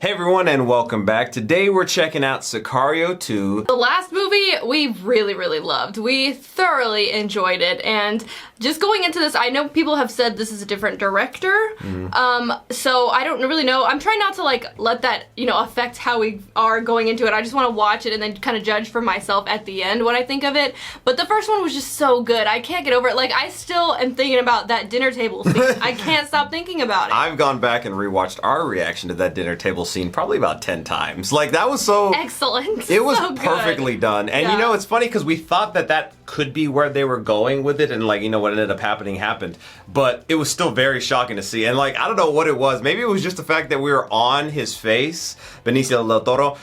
Hey everyone and welcome back. Today we're checking out Sicario 2. The last movie we really loved. We thoroughly enjoyed it, and just going into this, I know people have said this is a different director, so I don't really know. I'm trying not to let that, affect how we are going into it. I just want to watch it and then kind of judge for myself at the end what I think of it. But the first one was just so good. I can't get over it. I still am thinking about that dinner table scene. I can't stop thinking about it. I've gone back and rewatched our reaction to that dinner table scene probably about 10 times. That was so... excellent. It was so perfectly good. done. And it's funny because we thought that could be where they were going with it, and what ended up happened. But it was still very shocking to see. And I don't know what it was. Maybe it was just the fact that we were on his face, Benicio del Toro,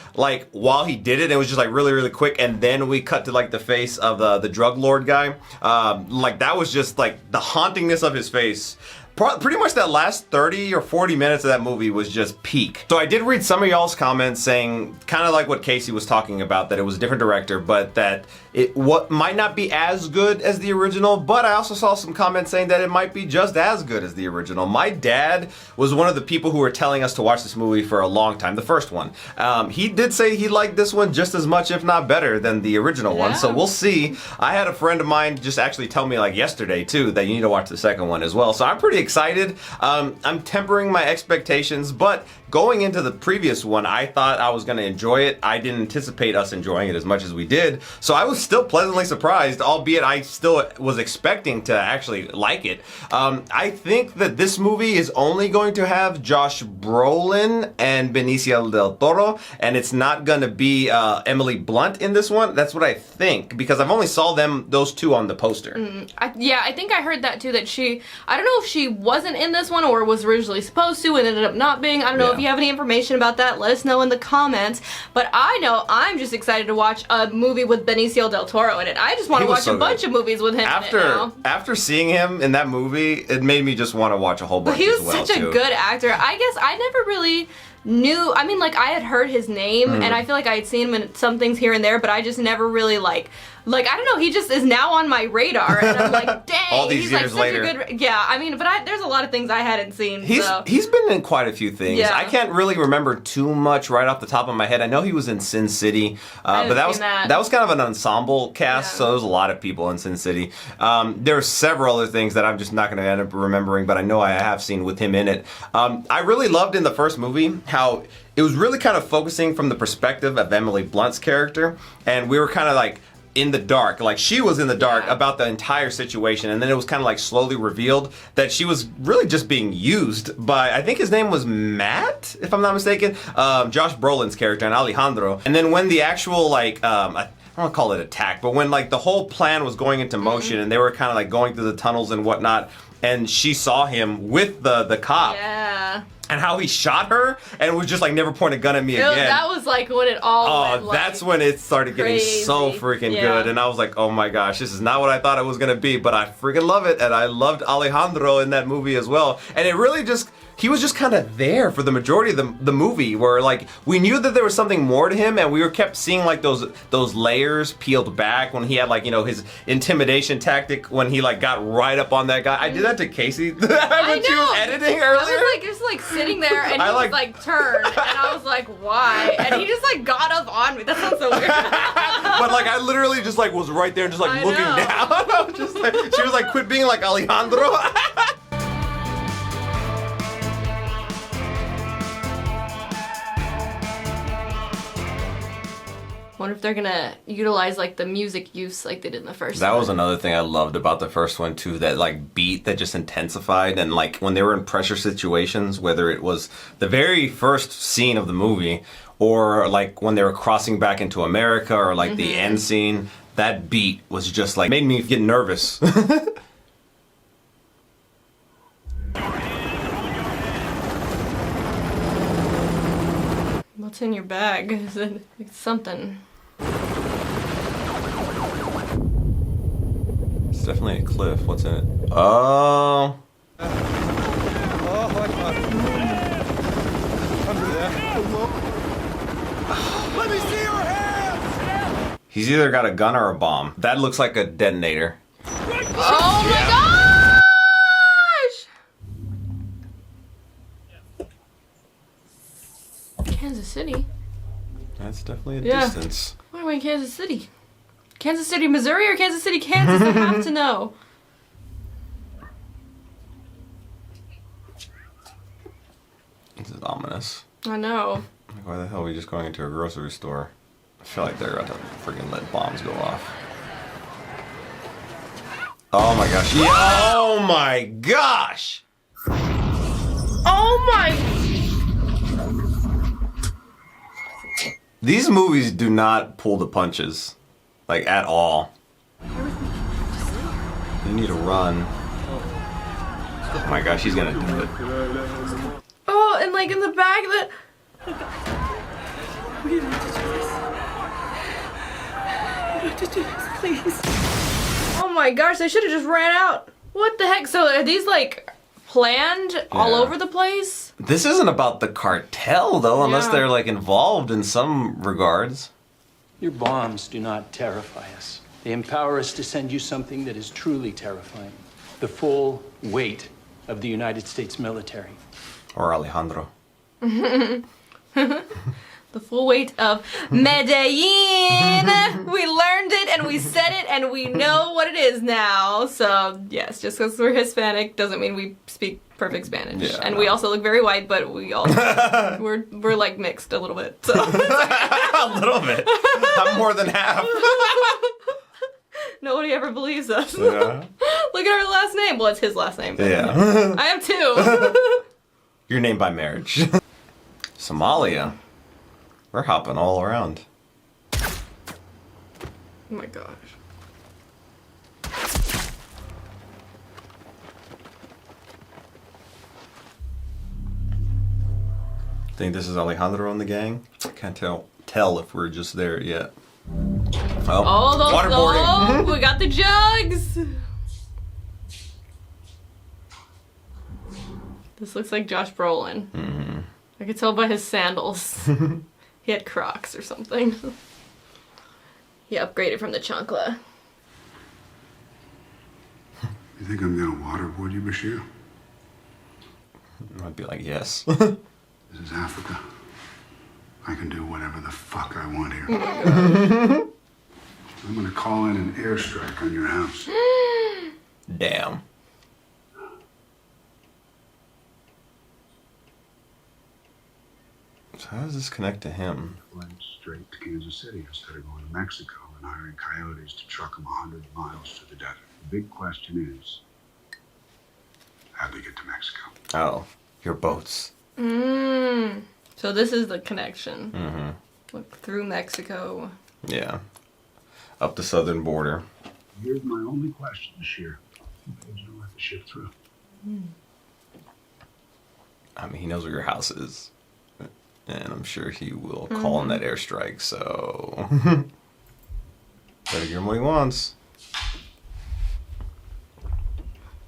while he did it. It was just really quick, and then we cut to the face of the drug lord guy. That was just the hauntingness of his face. Pretty much that last 30 or 40 minutes of that movie was just peak. So I did read some of y'all's comments saying, kind of like what Casey was talking about, that it was a different director, but that it might not be as good as the original, but I also saw some comments saying that it might be just as good as the original. My dad was one of the people who were telling us to watch this movie for a long time, the first one. He did say he liked this one just as much, if not better, than the original one, so we'll see. I had a friend of mine just actually tell me yesterday too, that you need to watch the second one as well, so I'm pretty excited. I'm tempering my expectations, but going into the previous one, I thought I was going to enjoy it. I didn't anticipate us enjoying it as much as we did, so I was still pleasantly surprised, albeit I still was expecting to actually like it. I think that this movie is only going to have Josh Brolin and Benicio del Toro, and it's not going to be Emily Blunt in this one. That's what I think, because I've only saw those two on the poster. I think I heard that too, that I don't know if she wasn't in this one or was originally supposed to and ended up not being. I don't know if you have any information about that. Let us know in the comments. But I know I'm just excited to watch a movie with Benicio del Toro in it. I just want to watch a bunch of movies with him in it now. After seeing him in that movie, it made me just want to watch a whole bunch. But he was such a good actor. I guess I never really knew. I mean, I had heard his name, and I feel like I had seen him in some things here and there, but I just never really I don't know, he just is now on my radar, and I'm like, dang, all these he's years such later. a good, I mean, but there's a lot of things I hadn't seen. He's been in quite a few things. Yeah. I can't really remember too much right off the top of my head. I know he was in Sin City, but that was kind of an ensemble cast, so there was a lot of people in Sin City. There are several other things that I'm just not going to end up remembering, but I know I have seen with him in it. I really loved in the first movie how it was really kind of focusing from the perspective of Emily Blunt's character, and we were kind of in the dark, she was in the dark about the entire situation, and then it was kind of slowly revealed that she was really just being used by, I think his name was Matt, if I'm not mistaken, Josh Brolin's character, and Alejandro. And then when the actual I don't want to call it attack, but when the whole plan was going into motion, and they were kind of going through the tunnels and whatnot, and she saw him with the cop. Yeah. And how he shot her and was just never point a gun at me again. That was when it all went, that's when it started getting so freaking good. And I was like, oh my gosh, this is not what I thought it was going to be, but I freaking love it. And I loved Alejandro in that movie as well. And it really he was just kind of there for the majority of the movie, where we knew that there was something more to him, and we were kept seeing those layers peeled back when he had his intimidation tactic when he got right up on that guy. I did that to Casey when she was editing earlier. I was just sitting there, and he was turned, and I was like, why? And he just got up on me. That sounds so weird. But I literally just was right there, just looking down. I was just she was quit being like Alejandro. I wonder if they're gonna utilize the music use like they did in the first one. That was another thing I loved about the first one too, that beat that just intensified, and when they were in pressure situations, whether it was the very first scene of the movie or when they were crossing back into America, or the end scene, that beat was just made me get nervous. What's in your bag? Is it something? It's definitely a cliff. What's in it? Oh. Let me see your hands! He's either got a gun or a bomb. That looks like a detonator. Oh my gosh! Kansas City. That's definitely a Yeah. distance. Why are we in Kansas City? Kansas City, Missouri, or Kansas City, Kansas? I have to know. This is ominous. I know. Like, why the hell are we just going into a grocery store? I feel like they're about to freaking let bombs go off. Oh my gosh. Oh my gosh! Oh my! These movies do not pull the punches. Like, at all. You need to run. Oh my gosh, he's gonna do it. Oh, and like in the back, Please. oh my gosh, they should have just ran out. What the heck? So are these like planned all Yeah. over the place? This isn't about the cartel, though, unless Yeah. they're, like, involved in some regards. Your bombs do not terrify us. They empower us to send you something that is truly terrifying. The full weight of the United States military. Or Alejandro. The full weight of Medellin. We learned it and we said it and we know what it is now. So yes, just because we're Hispanic doesn't mean we speak perfect Spanish. Yeah, and no. we also look very white, but we also we're like mixed a little bit. So A little bit. I'm more than half. nobody ever believes us. Yeah. Look at our last name. Well, it's his last name. Yeah. I have two. You're named by marriage. Somalia. We're hopping all around. Oh my gosh. Think this is Alejandro and the gang? Can't tell if we're just there yet. Oh, those waterboarding. oh, we got the jugs. This looks like Josh Brolin. Mm-hmm. I could tell by his sandals. He had Crocs or something. He upgraded from the chancla. You think I'm gonna waterboard you, Bashir? I'd be like, yes. This is Africa. I can do whatever the fuck I want here. I'm gonna call in an airstrike on your house. Damn. So how does this connect to him? Flying straight to Kansas City instead of going to Mexico and hiring coyotes to truck them 100 miles to the desert. The big question is, how do we get to Mexico? Oh, your boats. So this is the connection. Mm-hmm. Look, through Mexico. Yeah. Up the southern border. Here's my only question, Bashir. Why did you let the ship through? I mean, he knows where your house is. And I'm sure he will call in that airstrike, so... Better give him what he wants.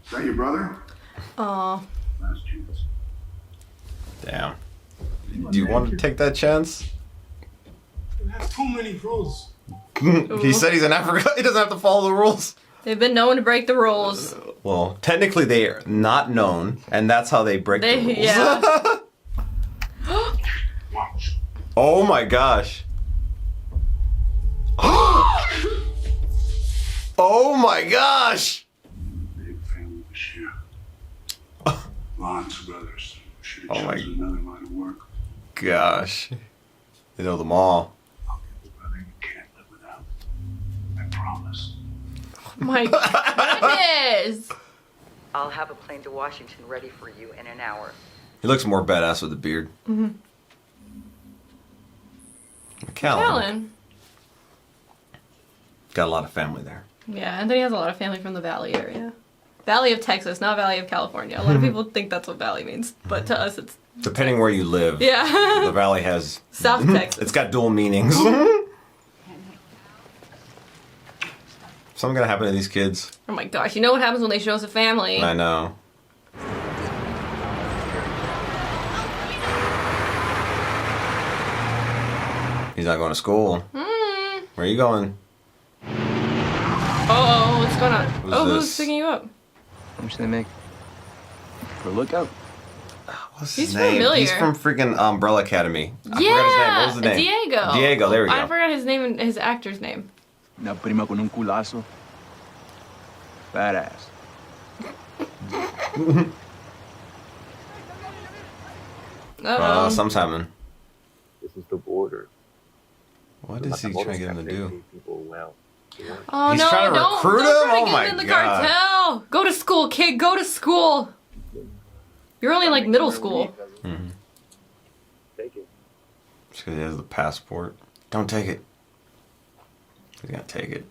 Is that your brother? Aw. Last chance. Damn. Do you want to take that chance? You have too many rules. He said he's in Africa. He doesn't have to follow the rules. They've been known to break the rules. Well, technically they are not known, and that's how they break the rules. Yeah. Watch. Oh my gosh. Oh my gosh. Big family, Bashir. Lots of brothers. Should Oh have my- chosen another line of work. Gosh. They know them all. I'll get the brother you can't live without. I promise. My goodness. I'll have a plane to Washington ready for you in an hour. He looks more badass with a beard. Mm-hmm. Callan. Got a lot of family there. Yeah, Anthony has a lot of family from the Valley area. Valley of Texas, not Valley of California. A lot of people think that's what Valley means, but to us it's... Depending where you live, Yeah. the valley has... South Texas. It's got dual meanings. Something gonna happen to these kids. Oh my gosh, you know what happens when they show us a family? I know. He's not going to school. Where are you going? Oh, what's going on? Who's Who's this? picking you up? How much do they make? For a lookout? What's He's his name? familiar. He's from freaking Umbrella Academy. I Yeah, forgot his name. What was his name? Diego. Diego, there we go. I forgot his name and his actor's name. Una prima con un culazo. Badass. Uh-oh. Sometime. This is the border. What is he trying to get him to do? People well. Oh He's no, trying to don't recruit try him? to Oh get my him in the God. cartel. Go to school, kid. Go to school. You're only like middle school. Mm-hmm. Take it. Just because he has the passport. Don't take it. He's gonna take it.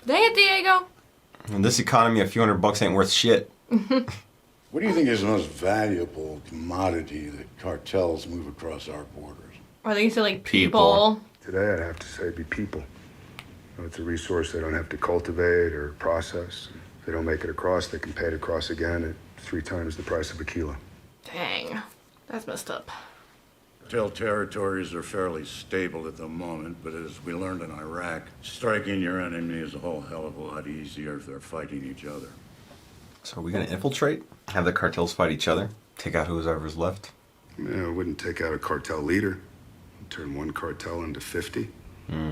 Dang it, Diego. In this economy, a few $100 ain't worth shit. What do you think is the most valuable commodity that cartels move across our borders? Or they say like People. Today, I'd have to say it'd be people. It's a resource they don't have to cultivate or process. If they don't make it across, they can pay to cross again at 3 times the price of a kilo. Dang. That's messed up. Cartel territories are fairly stable at the moment, but as we learned in Iraq, striking your enemy is a whole hell of a lot easier if they're fighting each other. So are we gonna infiltrate? Have the cartels fight each other? Take out whoever's left? Yeah, I wouldn't take out a cartel leader. Turn one cartel into 50.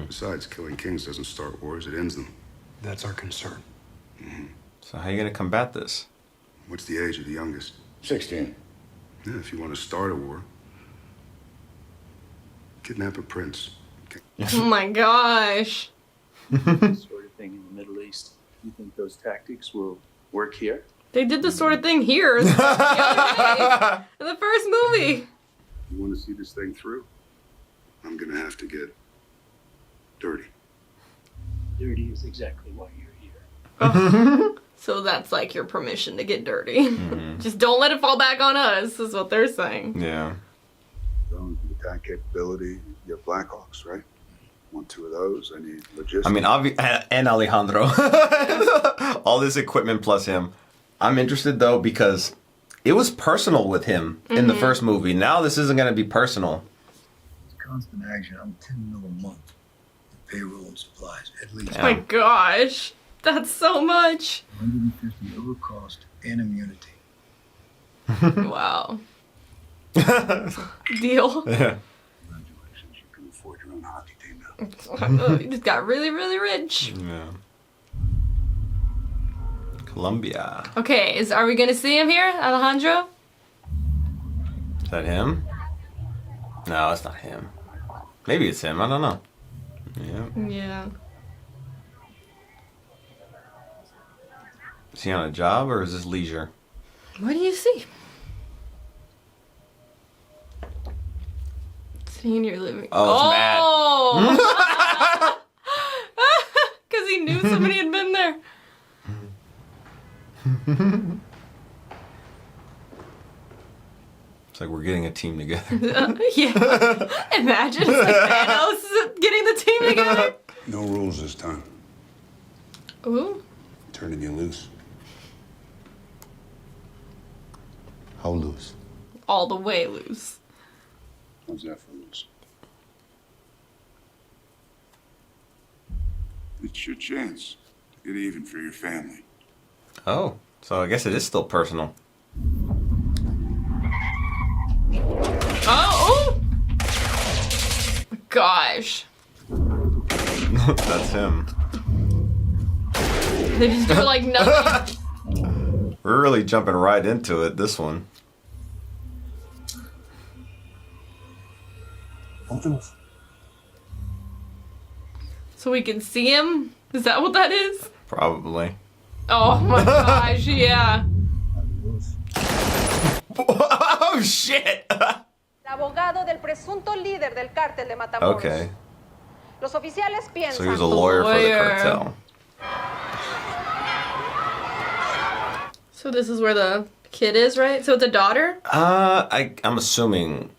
Besides, killing kings doesn't start wars, it ends them. That's our concern. So how are you gonna combat this? What's the age of the youngest? 16. Yeah, if you want to start a war, kidnap a prince. Oh my gosh. This sort of thing in the Middle East. You think those tactics will work here? They did this sort of thing here the other day, in the first movie. You want to see this thing through? I'm gonna have to get dirty. Dirty is exactly why you're here. So that's like your permission to get dirty. Just don't let it fall back on us, is what they're saying. Yeah. Drones with attack capability. You have Blackhawks, right? Want 2 of those. I need logistics. I mean, and Alejandro. All this equipment plus him. I'm interested though because it was personal with him in the first movie. Now this isn't going to be personal. It's constant action. I'm 10 mil a month. Payroll and supplies, at least. Oh my gosh. That's so much. 150 over cost and immunity. Wow. Deal. Yeah. Congratulations, you can afford your own hockey team now. You just got really, really rich. Yeah. Colombia. Okay, are we gonna see him here, Alejandro? Is that him? No, it's not him. Maybe it's him. I don't know. Yeah. Yeah. Is he on a job or is this leisure? What do you see? Sitting in your living. Oh, it's Matt. Because he knew somebody had been there. It's like we're getting a team together. Yeah. Imagine it's like Thanos getting the team together. No rules this time. Ooh. Turning you loose. How loose? All the way loose. How's that for loose? It's your chance to get even for your family. Oh, so I guess it is still personal. Oh! Gosh. That's him. They just do like nothing. We're really jumping right into it, this one. So we can see him? Is that what that is? Probably. Oh my gosh, yeah. Oh, shit! Abogado del presunto líder del cártel de Matamoros. Okay. Los oficiales piensan. So he was a lawyer for the cartel. So this is where the kid is, right? So it's a daughter? I'm assuming.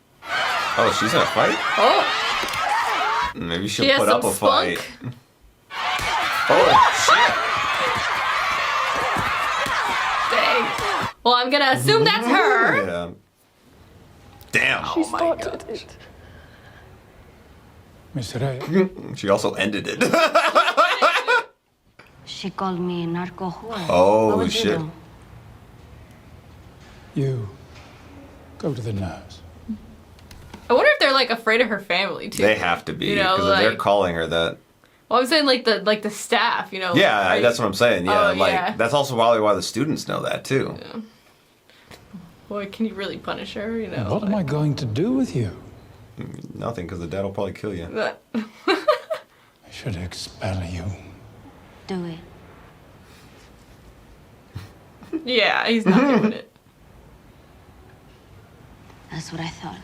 Oh, she's in a fight? Oh. Maybe she'll She has put up some a fight. spunk. Oh, shit! Dang. Well, I'm gonna assume that's her. Yeah. Damn. Oh my god. She also ended it. She called me narco whore. Oh, What would you shit. do? You go to the nurse. I wonder if they're like afraid of her family too. They have to be, You know, because they're like- calling her that. Well, I'm saying like the staff, you know. Yeah, like, that's what I'm saying. Yeah, Oh, like yeah. that's also probably why the students know that too. Yeah. Boy, can you really punish her? You know. What am I going to do with you? Nothing, because the dad will probably kill you. I should expel you. Do it. Yeah, he's not doing it. That's what I thought.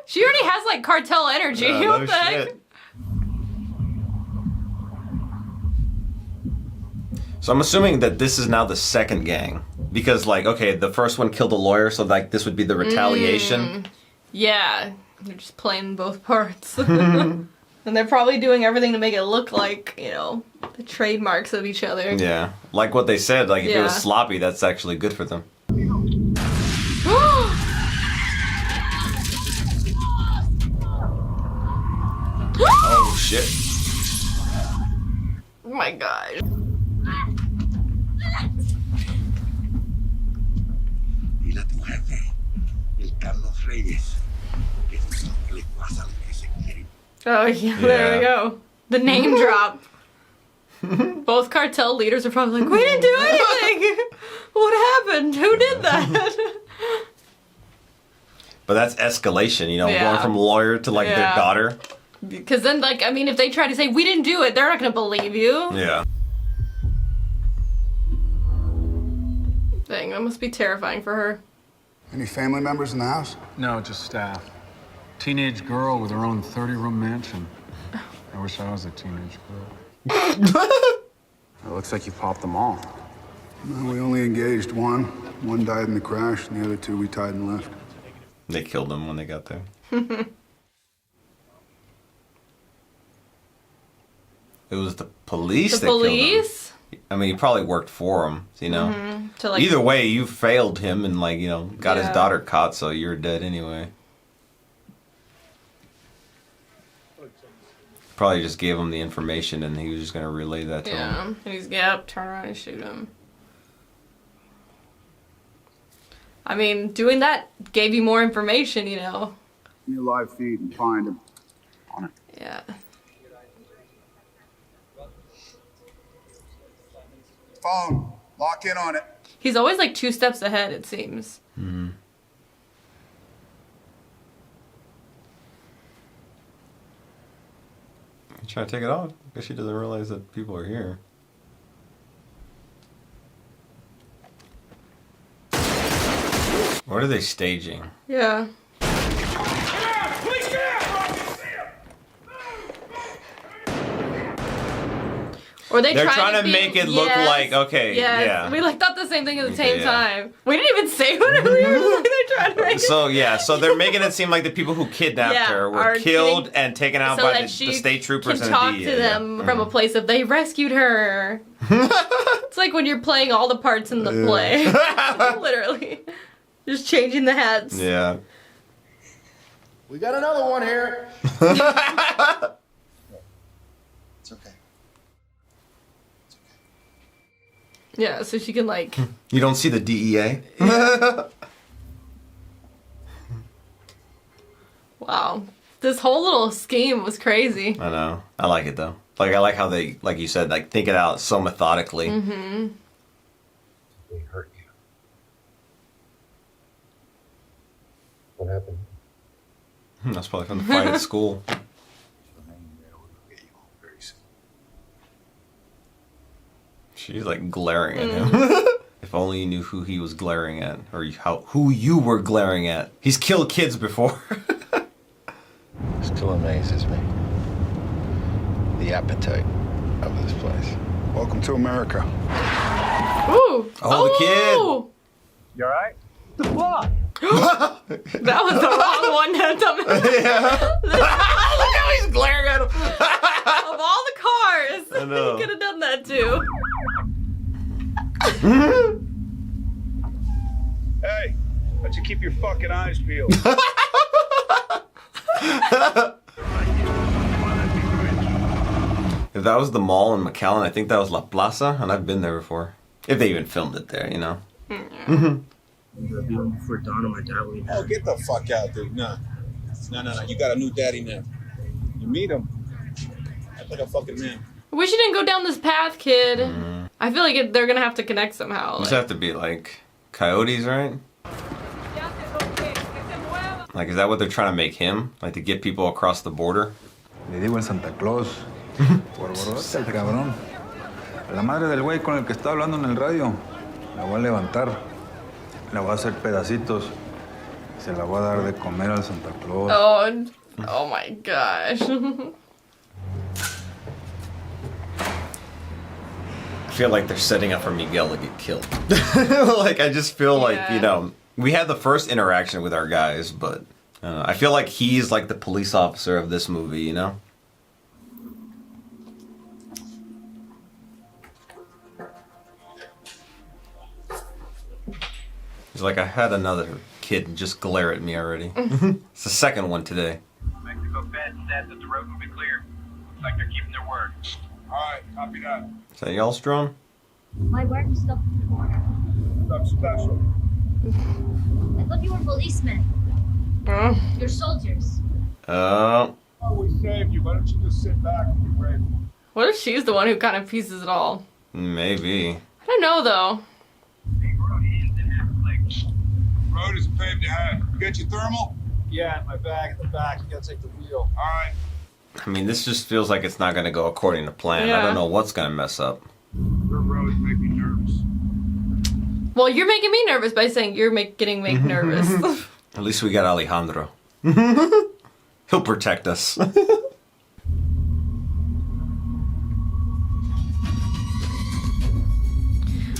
She already has like cartel energy. No What the heck? shit. So I'm assuming that this is now the second gang. Because, like, okay, the first one killed a lawyer, so, like, this would be the retaliation. Yeah, they're just playing both parts. And they're probably doing everything to make it look like, you know, the trademarks of each other. Yeah. Like what they said, like, if it was Yeah. sloppy, that's actually good for them. Oh, shit. Oh my god. Dile a tu jefe, el Carlos Reyes, que es lo que le pasa a los que se quieren. Oh, yeah, there we go. The name drop. Both cartel leaders are probably like, we didn't do anything! What happened? Who did that? But that's escalation, you know, Yeah. going from lawyer to, like, their Yeah. daughter. Because then, like, I mean, if they try to say, we didn't do it, they're not gonna believe you. Yeah. Dang, that must be terrifying for her. Any family members in the house? No, just staff. Teenage girl with her own 30-room mansion. I wish I was a teenage girl. It looks like you popped them all. No, we only engaged one. One died in the crash, and the other two we tied and left. They killed them when they got there. It was the police The that killed him. police? I mean, he probably worked for him, you know. To, like, Either way, you failed him and, like, you know, got his Yeah. daughter caught, so you're dead anyway. Probably just gave him the information and he was just going to relay that to him. Yeah, and he's, yep, turn around and shoot him. I mean, doing that gave you more information, you know. You live feed and find him. On it. Yeah. Phone. Lock in on it. He's always like 2 steps ahead, it seems. Mm-hmm. Trying to take it off. Guess she doesn't realize that people are here. What are they staging? Yeah. Or They're trying to be- make it look like, okay, yes. yeah. We like thought the same thing at the Okay, same yeah. time. We didn't even say what we were like, they're trying to make it. So yeah, so they're making it seem like the people who kidnapped Yeah, her were are killed getting- and taken out so by that the she state troopers can and talk the to DEA. them from a place of they rescued her. It's like when you're playing all the parts in the play. Literally. Just changing the hats. Yeah. We got another one here. It's okay. Yeah, so she can like You don't see the DEA? wow. This whole little scheme was crazy. I know. I like it though. Like I like how they, like you said, like think it out so methodically. Mm-hmm. They hurt you. What happened? That's probably from the fight at school. She's like glaring at him. If only you knew who he was glaring at, or who you were glaring at. He's killed kids before. Still amazes me. The appetite of this place. Welcome to America. Ooh. Oh, the kid. You alright? That was the wrong one to Yeah. Look how he's glaring at him. Of all the cars, I know. he could have done that too. Hey, why don't you keep your fucking eyes peeled? If that was the mall in McAllen, I think that was La Plaza, and I've been there before. If they even filmed it there, you know. Even before Dawn and my dad will even. Oh, get the fuck out, dude. No. You got a new daddy now. You meet him. Act like a fucking man. I wish you didn't go down this path, kid. I feel like they're gonna have to connect somehow. These have to be like coyotes, right? Like, is that what they're trying to make him? Like, to get people across the border? Le digo el Santa Claus. Por borrote el cabrón. La madre del güey con el que está hablando en el radio. La voy a levantar. La voy a hacer pedacitos. Se la voy a dar de comer al Santa Claus. Oh my gosh. I feel like they're setting up for Miguel to get killed. Like, I just feel like, you know, we had the first interaction with our guys, but I feel like he's like the police officer of this movie, you know? He's like, I had another kid just glare at me already. It's the second one today. Mexico Fed said that the road will be clear. Looks like they're keeping their word. All right, copy that. Is that y'all's drone? Why weren't you stuck in the corner? Something special. I thought you were policemen. You're soldiers. Oh, we saved you. Why don't you just sit back and be brave? What if she's the one who kind of pieces it all? Maybe. I don't know though. Road is paved ahead. You got your thermal? Yeah, in my bag in the back. You gotta take the wheel. All right. I mean, this just feels like it's not going to go according to plan. I don't know what's going to mess up. Your roads make me nervous. Well, you're making me nervous by saying you're getting me nervous. At least we got Alejandro. He'll protect us.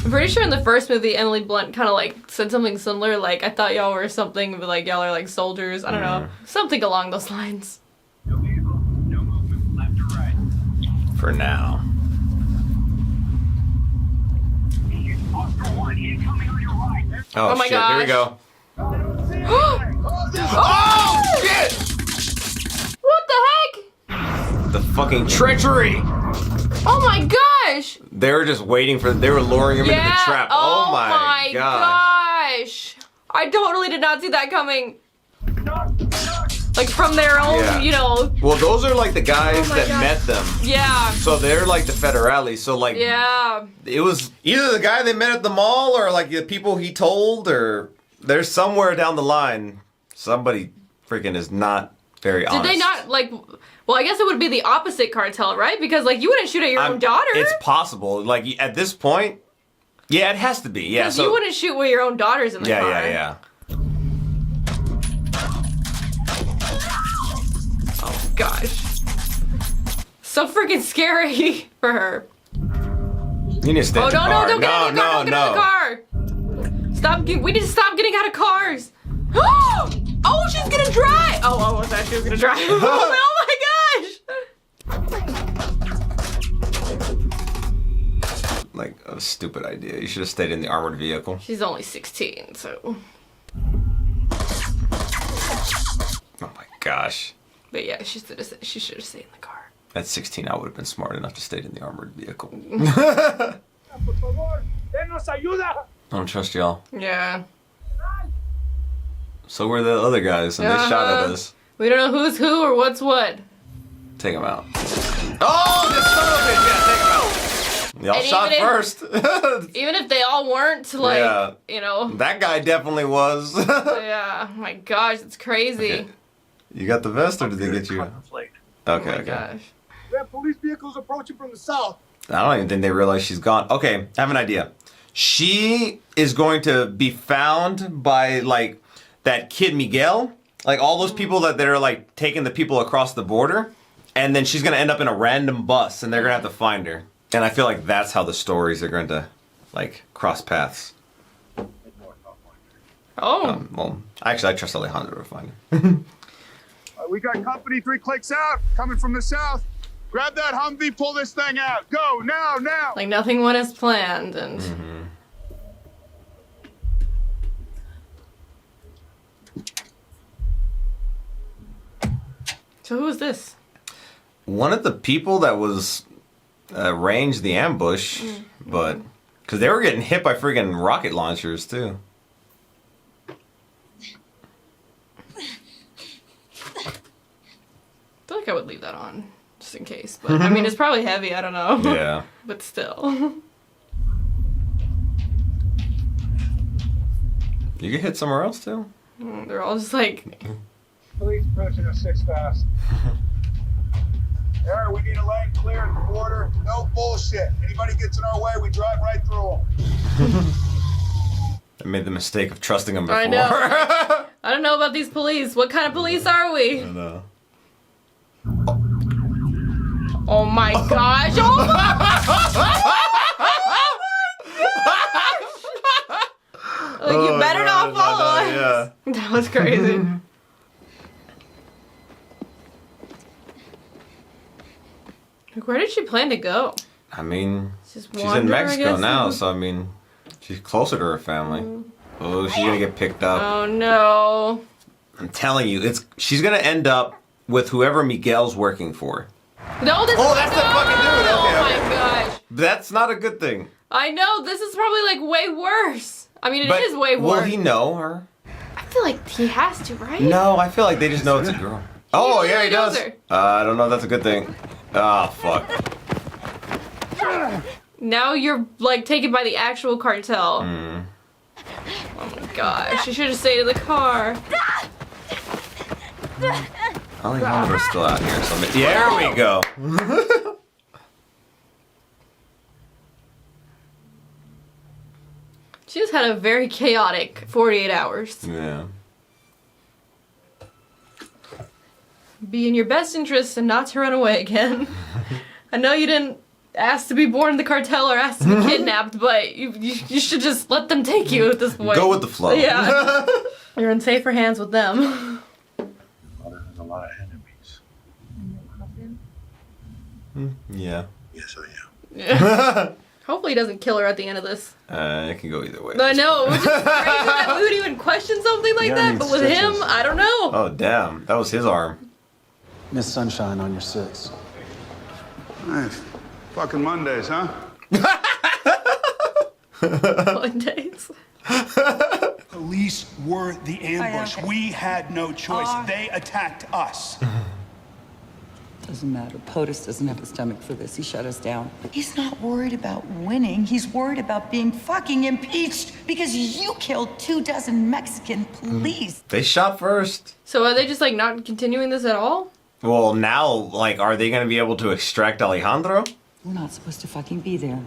I'm pretty sure in the first movie, Emily Blunt kind of like said something similar. Like, I thought y'all were something, but like y'all are like soldiers. I don't know. Something along those lines. No vehicle, no movement, left or right. For now. Oh, my shit, gosh. Here we go. Oh, shit! What the heck? The fucking treachery! Oh my gosh! They were just waiting for, they were luring him into the trap. Oh my gosh. I totally did not see that coming. Like from their own, you know. Well, those are like the guys that met them. Yeah. So they're like the federales. So like, it was either the guy they met at the mall or like the people he told, or there's somewhere down the line somebody freaking is not very honest. Did they not like? Well, I guess it would be the opposite cartel, right? Because like you wouldn't shoot at your own daughter. It's possible. Like at this point, yeah, it has to be. Yeah, because you wouldn't shoot with your own daughters in the car. Yeah. Oh gosh, so freaking scary for her. You need to stay in the car. Don't get out of the car! Don't get out of the car! Stop! We need to stop getting out of cars. Oh, she's gonna drive! Oh, I thought she was gonna drive. Oh my gosh! Like a stupid idea. You should have stayed in the armored vehicle. She's only 16, so. Oh my gosh. But yeah, she should have stayed in the car. At 16, I would have been smart enough to stay in the armored vehicle. Por favor, denos ayuda. I don't trust y'all. Yeah. So were the other guys, and they shot at us. We don't know who's who or what's what. Take them out. Oh, this son of a bitch! Yeah, take them out. Y'all And shot first. Even if they all weren't, like, you know. That guy definitely was. Yeah. Oh my gosh, it's crazy. Okay. You got the vest, or did they get you? Okay, Oh my okay. gosh. We have police vehicles approaching from the south. I don't even think they realize she's gone. Okay, I have an idea. She is going to be found by, like, that kid Miguel. Like, all those people that are, like, taking the people across the border. And then she's going to end up in a random bus, and they're going to have to find her. And I feel like that's how the stories are going to, like, cross paths. Oh. Well, actually, I trust Alejandro to find her. We got company 3 clicks out, coming from the south. Grab that Humvee, pull this thing out. Go, now, now! Like, nothing went as planned, and... So who was this? One of the people that was arranged the ambush, but... Because they were getting hit by friggin' rocket launchers, too. think I would leave that on, just in case. But, I mean, it's probably heavy, I don't know. Yeah. But still. You get hit somewhere else, too? They're all just like... Police approaching us 6 fast. Aaron, we need a lane clear at the border. No bullshit. Anybody gets in our way, we drive right through them. I made the mistake of trusting them before. I know. I don't know about these police. What kind of police are we? I know. Oh my gosh. Oh my gosh. Like, you better not follow us. Yeah. That was crazy. Like, where did she plan to go? I mean, Just she's in wander, I Mexico guess? now, so I mean, she's closer to her family. Oh, she's gonna get picked up. Oh no. I'm telling you, she's gonna end up with whoever Miguel's working for. No, this Oh, that's the fucking dude. Okay, Oh my okay. gosh. That's not a good thing. I know, this is probably like way worse. I mean, it But is way worse. will he know her? I feel like he has to, right? No, I feel like they just know it's a girl. Oh, yeah, he knows does. her. I don't know if that's a good thing. Oh, fuck. Now you're like taken by the actual cartel. Mm. Oh my gosh, you should have stayed in the car. Alejandro's still out here, so there we go. She just had a very chaotic 48 hours. Yeah. Be in your best interest and not to run away again. I know you didn't ask to be born in the cartel or ask to be kidnapped, but you should just let them take you at this point. Go with the flow. Yeah. You're in safer hands with them. Mother has a lot of enemies. Yeah. Yes, I am. Yeah. Hopefully he doesn't kill her at the end of this. It can go either way. I know, which is crazy that we would even question something like that, but with him, I don't know. Oh, damn. That was his arm. Miss Sunshine on your 6. Nice. Fucking Mondays, huh? Mondays. Police were the ambush. We had no choice. They attacked us. Doesn't matter. POTUS doesn't have the stomach for this. He shut us down. He's not worried about winning. He's worried about being fucking impeached because you killed 24 Mexican police. They shot first. So are they just like not continuing this at all? Well, now, like, are they going to be able to extract Alejandro? We're not supposed to fucking be there.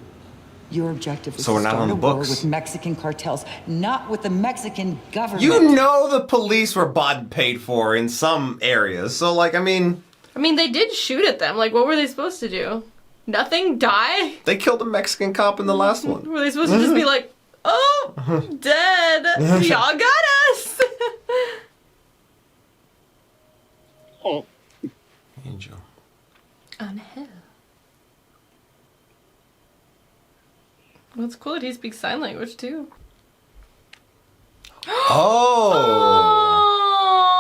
Your objective is So to we're not start on the a war books. with Mexican cartels, not with the Mexican government. You know the police were bought and paid for in some areas. So, like, I mean, they did shoot at them. Like, what were they supposed to do? Nothing? Die? they killed a Mexican cop in the last one. Were they supposed to just be like, oh, dead. Y'all got us. Oh. Angel. Angel. Well, it's cool that he speaks sign language, too. Oh!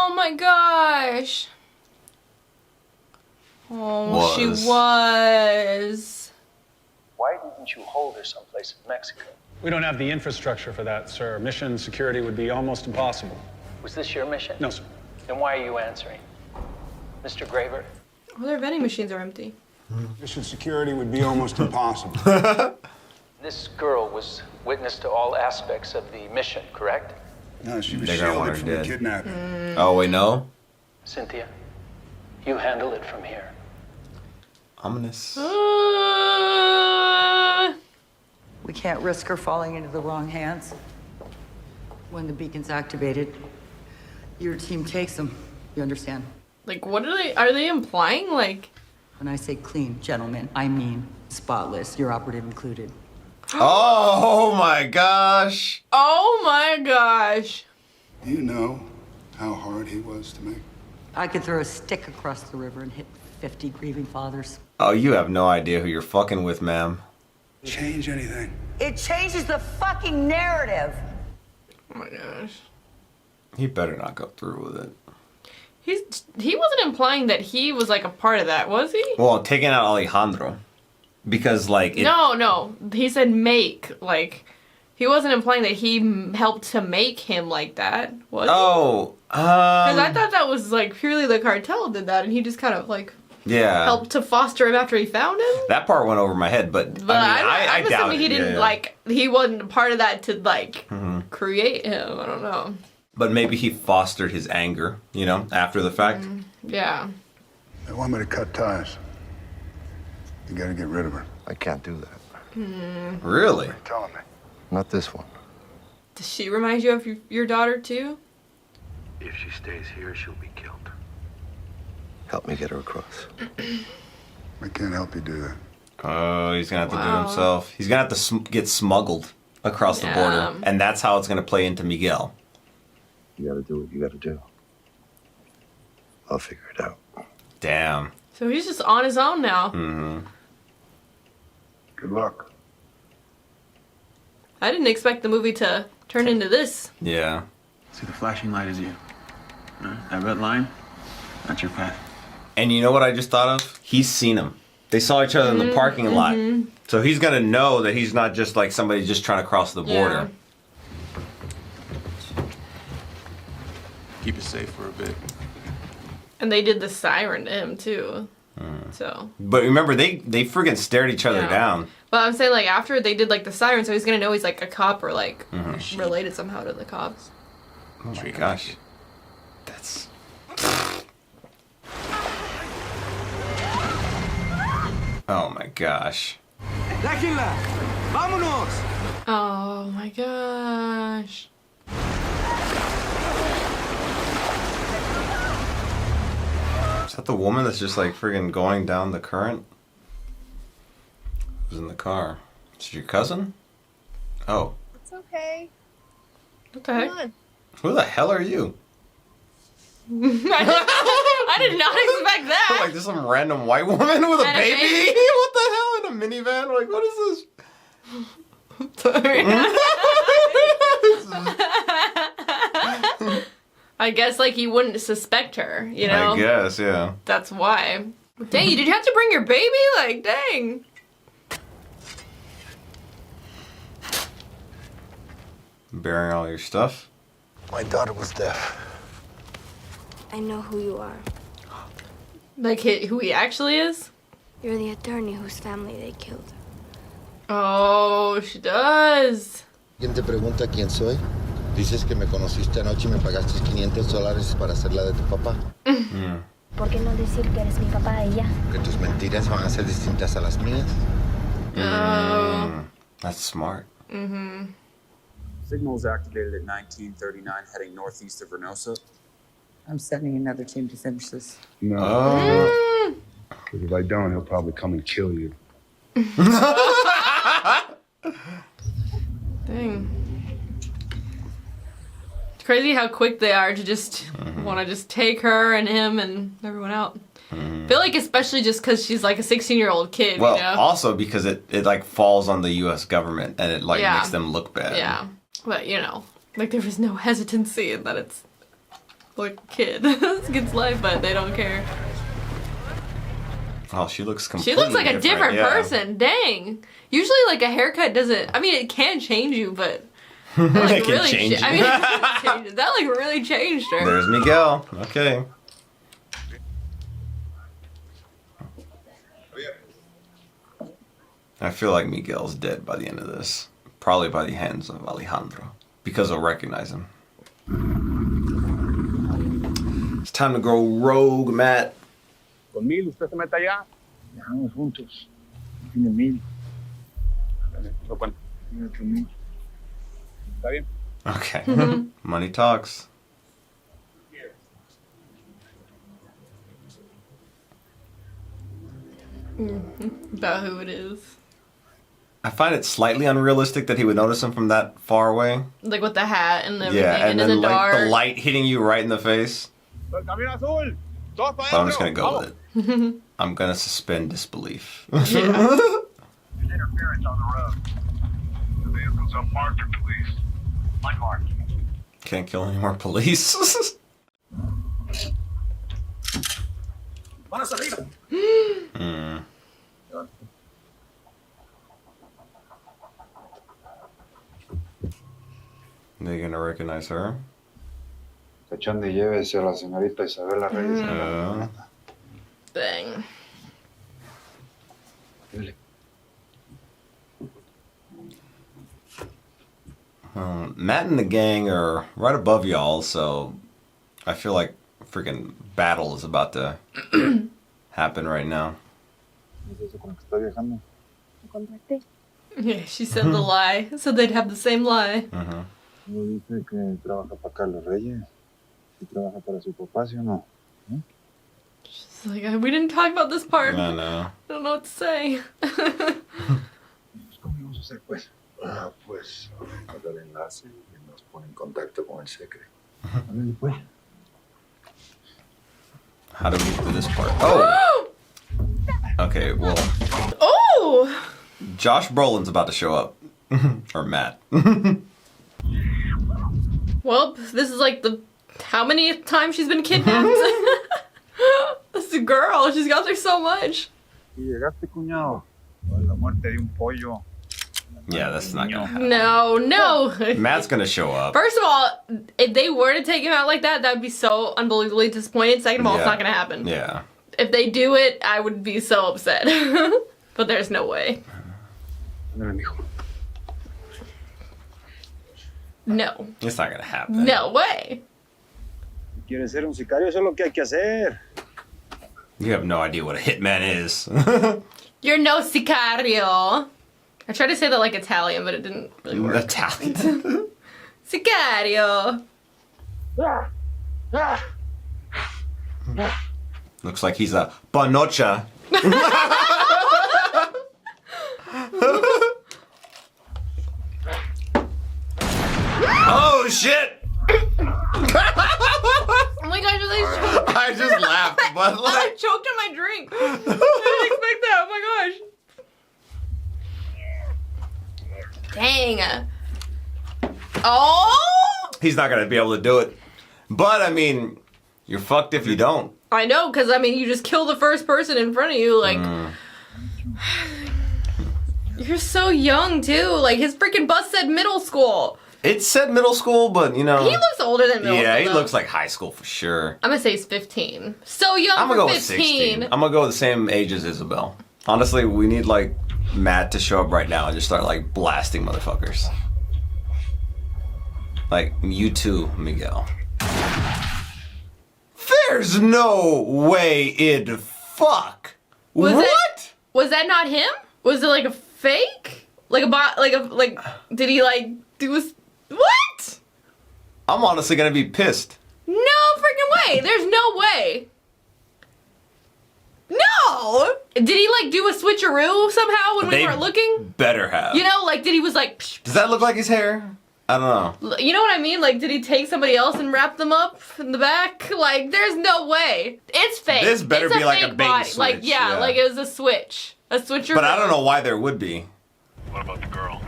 Oh my gosh. Oh, she was. Why didn't you hold her someplace in Mexico? We don't have the infrastructure for that, sir. Mission security would be almost impossible. Was this your mission? No, sir. Then why are you answering? Mr. Graver? Oh, their vending machines are empty. Mission security would be almost impossible. This girl was witness to all aspects of the mission, correct? No, she was They're gonna want shielded her from the dead. kidnapping. Oh, wait, no? Cynthia, you handle it from here. Ominous. We can't risk her falling into the wrong hands. When the beacon's activated, your team takes them. You understand? Like, what are they implying? Like, when I say clean, gentlemen, I mean spotless, your operative included. Oh my gosh. Oh my gosh. Do you know how hard he was to make? I could throw a stick across the river and hit 50 grieving fathers. Oh, you have no idea who you're fucking with, ma'am. Change anything. It changes the fucking narrative. Oh my gosh. He better not go through with it. He wasn't implying that he was like a part of that, was he? Well, taking out Alejandro. Because, like... No. He said make. Like, he wasn't implying that he helped to make him like that, was he? Oh, Because I thought that was like purely the cartel did that, and he just kind of like helped to foster him after he found him. That part went over my head, but I doubt assuming it. he didn't like he wasn't a part of that to like create him. I don't know. But maybe he fostered his anger, you know, after the fact. Yeah. They want me to cut ties. You gotta get rid of her. I can't do that. Really? What are you telling me? Not this one. Does she remind you of your daughter too? If she stays here, she'll be killed. Help me get her across. I can't help you do that. Oh, he's gonna have to do it himself. He's gonna have to get smuggled across the border, and that's how it's gonna play into Miguel. You gotta do what you gotta do. I'll figure it out. Damn. So he's just on his own now. Good luck. I didn't expect the movie to turn into this. Yeah. See, the flashing light is you. That red line, that's your path. And you know what I just thought of? He's seen him. They saw each other in the parking lot. So he's gonna know that he's not just like somebody just trying to cross the border. Keep it safe for a bit. And they did the siren to him too. So. But remember, they friggin' stared each other down. But I'm saying like after they did like the siren, so he's gonna know he's like a cop or like related somehow to the cops. Oh my gosh. That's... Oh my gosh. Oh my gosh. Is that the woman that's just like friggin' going down the current? Who's in the car? Is it your cousin? Oh. It's okay. What the heck? Who the hell are you? I did not expect that. Like there's some random white woman with a baby? What the hell in a minivan? Like what is this? I guess like he wouldn't suspect her, you know? I guess, yeah. That's why. Dang, did you have to bring your baby? Like, dang. Bearing all your stuff? My daughter was deaf. I know who you are. Like who he actually is? You're the attorney whose family they killed. Oh, she does. ¿Quién te pregunta quién soy? Dices que me conociste anoche y me pagaste $500 para hacer la de tu papá. ¿Por qué no decir que eres mi papá y ya? Que tus mentiras van a ser distintas a las mías. That's smart. Signal was activated at 1939, heading northeast of Reynosa. I'm sending another team to finish this. No. Because if I don't, he'll probably come and kill you. Dang. It's crazy how quick they are to just want to just take her and him and everyone out. I feel like especially just because she's like a 16-year-old kid, Well, you know? also because it like falls on the U.S. government and it like makes them look bad. Yeah. But, you know, like there was no hesitancy in that it's like a kid. It's a kid's life, but they don't care. Oh, she looks completely She looks like a different yeah. person. Dang. Usually, like, a haircut doesn't... I mean, it can change you, but... That, like, It can really change you. I mean, that, like, really changed her. There's Miguel. Okay. I feel like Miguel's dead by the end of this. Probably by the hands of Alejandro. Because he'll recognize him. It's time to go rogue, Matt. Con 1000 usted se mete allá. Dejamos juntos. Tiene 1000. Lo cuento. Tiene 8000. ¿Está bien? Okay. Money talks. About who it is. I find it slightly unrealistic that he would notice him from that far away. Like, with the hat and everything, Yeah, and in then the dark. like the light hitting you right in the face. Camino azul. Todos para But I'm just gonna adentro. go with it. I'm gonna suspend disbelief. Interference on the road. The vehicle's unmarked or police. Unmarked. Can't kill any more police. Manos arriba. They gonna recognize her? Cachón de llévese a la señorita Isabela Reyes. Dang. Matt and the gang are right above y'all, so I feel like freaking battle is about to happen right now. Yeah, she said the lie, so they'd have the same lie. Dice que trabaja para Carlos Reyes. Y trabaja para su papá, ¿sí o no? She's like, we didn't talk about this part. I know. I don't know what to say. ¿Cómo vamos a hacer, pues? Pues, manda el enlace y nos pone en contacto con el secre. A ver, pues. How do we get to this part? Oh! Okay, well. Oh! Josh Brolin's about to show up. Or Matt. Well, this is like the... How many times she's been kidnapped? This girl, she's got through so much. Y llegaste, cuñado. Con la muerte de un pollo. Yeah, that's not gonna happen. No. Matt's gonna show up. First of all, if they were to take him out like that, that would be so unbelievably disappointed. Second of all, it's not gonna happen. Yeah. If they do it, I would be so upset. But there's no way. No. It's not gonna happen. No way. ¿Quieres ser un sicario? Eso es lo que hay que hacer. You have no idea what a hitman is. You're no Sicario. I tried to say that like Italian, but it didn't really work. Italian. Sicario. Looks like he's a panocha. Oh shit! Oh my gosh, I just laughed, but like I choked on my drink. I didn't expect that. Oh my gosh. Dang. Oh! he's not gonna be able to do it. But I mean, you're fucked if you don't. I know, because I mean, you just kill the first person in front of you, like. You're so young too. Like his freaking bus said middle school. It said middle school, but you know. He looks older than middle school. Yeah, he though. looks like high school for sure. I'm gonna say he's 15. So young I'm for gonna go 15. with 16. I'm gonna go the same age as Isabel. Honestly, we need like Matt to show up right now and just start like blasting motherfuckers. Like you too, Miguel. There's no way in fuck. Was that not him? Was it like a fake? Like a bot? Like did he like do a? What? I'm honestly gonna be pissed. No freaking way! There's no way. No! Did he like do a switcheroo somehow when we weren't looking? Better have. You know, like did he was like? Psh, Does that look like his hair? I don't know. You know what I mean? Like, did he take somebody else and wrap them up in the back? Like, there's no way. It's fake. This better it's be like a fake bait body. switch, Like, yeah, like it was a switch. A switcheroo. But I don't know why there would be. What about the girl?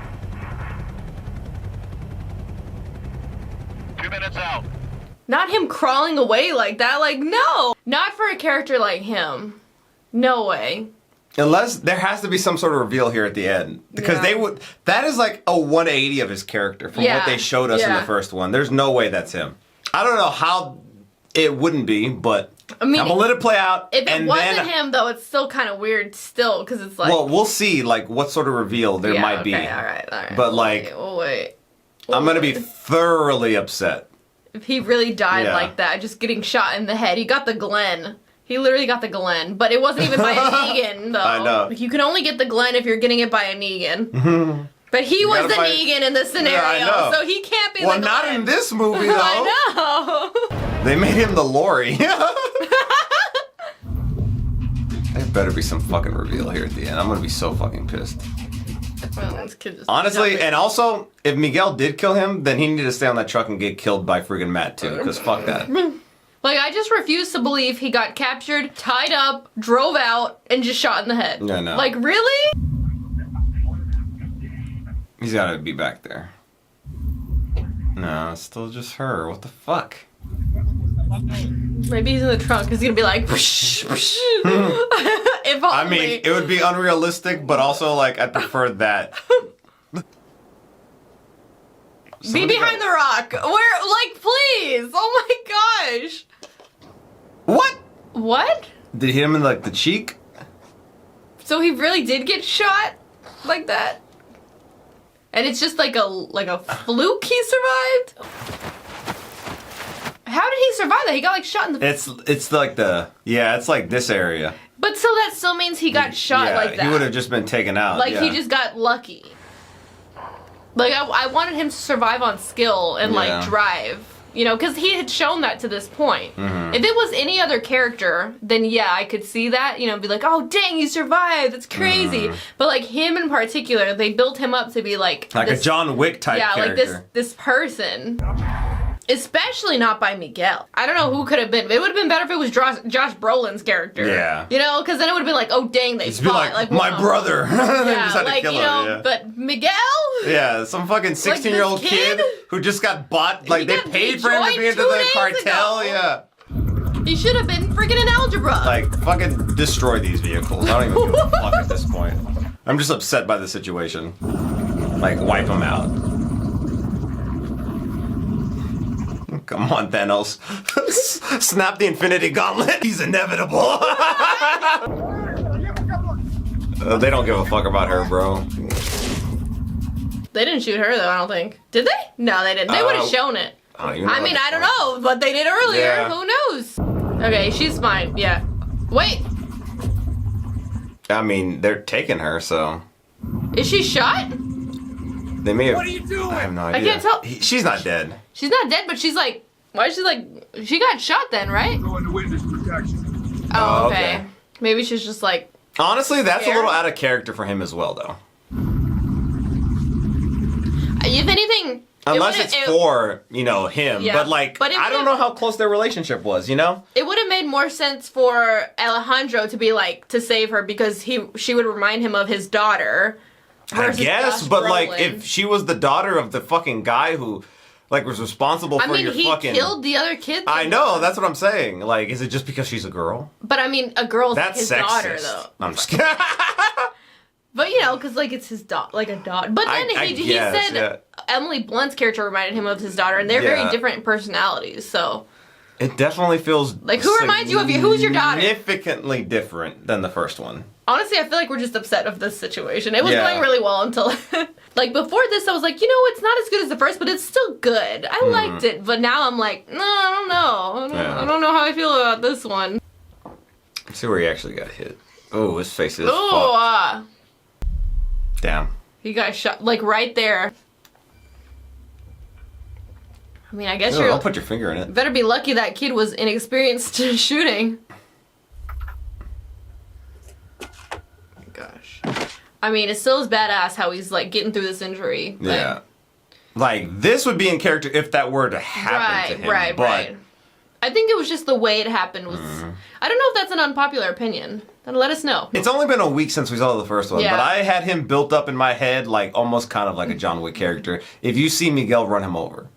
2 minutes out. Not him crawling away like that. Like, no. Not for a character like him. No way. Unless there has to be some sort of reveal here at the end. Because they would. That is like a 180 of his character from what they showed us in the first one. There's no way that's him. I don't know how it wouldn't be, but I mean, I'm gonna let it play out. If it wasn't him, though, it's still kind of weird still, because it's like. Well, we'll see like what sort of reveal there might be. All right. But like. We'll wait. I'm gonna be thoroughly upset. If he really died like that, just getting shot in the head. He got the Glen. He literally got the Glen, but it wasn't even by a Negan, though. I know. Like, you can only get the Glen if you're getting it by a Negan. But he was the Negan in this scenario, so he can't be the Glen. Well, not in this movie, though. I know. They made him the Lori. There better be some fucking reveal here at the end. I'm gonna be so fucking pissed. Well, this kid just Honestly, and also, if Miguel did kill him, then he needed to stay on that truck and get killed by friggin' Matt, too, because fuck that. Like, I just refuse to believe he got captured, tied up, drove out, and just shot in the head. Yeah, no. Like, really? He's gotta be back there. No, it's still just her. What the fuck? Maybe he's in the trunk. He's gonna be like, if only. I mean, it would be unrealistic, but also, like, I prefer that. Be behind the rock. Where, like, please. Oh my gosh. What? What? Did he hit him in like the cheek? So he really did get shot like that? And it's just like a fluke he survived? How did he survive that? He got like shot in the... It's like it's like this area. But so that still means he got shot like that. He would have just been taken out. Like he just got lucky. Like I wanted him to survive on skill and like drive. You know, because he had shown that to this point. Mm-hmm. If it was any other character, then yeah, I could see that. You know, be like, oh dang, you survived. That's crazy. Mm-hmm. But like him in particular, they built him up to be like this, a John Wick type character. Yeah, like this person. Especially not by Miguel. I don't know who could have been. It would have been better if it was Josh Brolin's character. Yeah. You know, because then it would have been like, oh dang, they Just fought. Be like my brother. Yeah, just had like, to kill you know, him, but Miguel? Yeah, some fucking 16-year-old kid who just got bought, like they paid for him to be into the cartel, yeah. He should have been freaking in algebra. Like, fucking destroy these vehicles. I don't even give a fuck at this point. I'm just upset by the situation. Like, wipe them out. Come on, Thanos. Snap the Infinity Gauntlet. He's inevitable. They don't give a fuck about her, bro. They didn't shoot her, though, I don't think. Did they? No, they didn't. They would have shown it. I mean, I don't know, but they did earlier. Yeah. Who knows? Okay, she's fine. Yeah. Wait. I mean, they're taking her, so... Is she shot? They may have... What are you doing? I have no I idea. can't tell. She's not dead. She's not dead, but she's like... Why is she like... She got shot then, right? Go into witness protection. Oh, okay. Maybe she's just like... Honestly, that's scared. a little out of character for him as well, though. If anything... Unless it's for, you know, him. Yeah, But, like, but I don't know how close their relationship was, you know? It would have made more sense for Alejandro to be like, to save her because she would remind him of his daughter. I guess, Josh but, Brolin. like, if she was the daughter of the fucking guy who, like, was responsible for your fucking... he killed the other kid. I know, that's what I'm saying. Like, is it just because she's a girl? But, I mean, a girl's That's his sexist. daughter, though. I'm just kidding. But, you know, because, like, it's his daughter, like a daughter. But then he said Emily Blunt's character reminded him of his daughter, and they're very different personalities, so... It definitely feels... Like, who reminds you of you? Who's your daughter? Significantly different than the first one. Honestly, I feel like we're just upset of this situation. It was Yeah. going really well until... like, before this, I was like, you know, it's not as good as the first, but it's still good. I liked it. But now I'm like, no, I don't know. I don't know how I feel about this one. Let's see where he actually got hit. Oh, his face is fucked. Oh, Damn. he got shot, like, right there. I mean, I guess Don't put your finger in it. better be lucky that kid was inexperienced in shooting. Gosh. I mean, it still is badass how he's, like, getting through this injury. Like, Yeah. Like, this would be in character if that were to happen to him. Right. But I think it was just the way it happened was... I don't know if that's an unpopular opinion. Then let us know. it's only been a week since we saw the first one, Yeah. but I had him built up in my head like almost kind of like a John Wick character. If you see Miguel, run him over.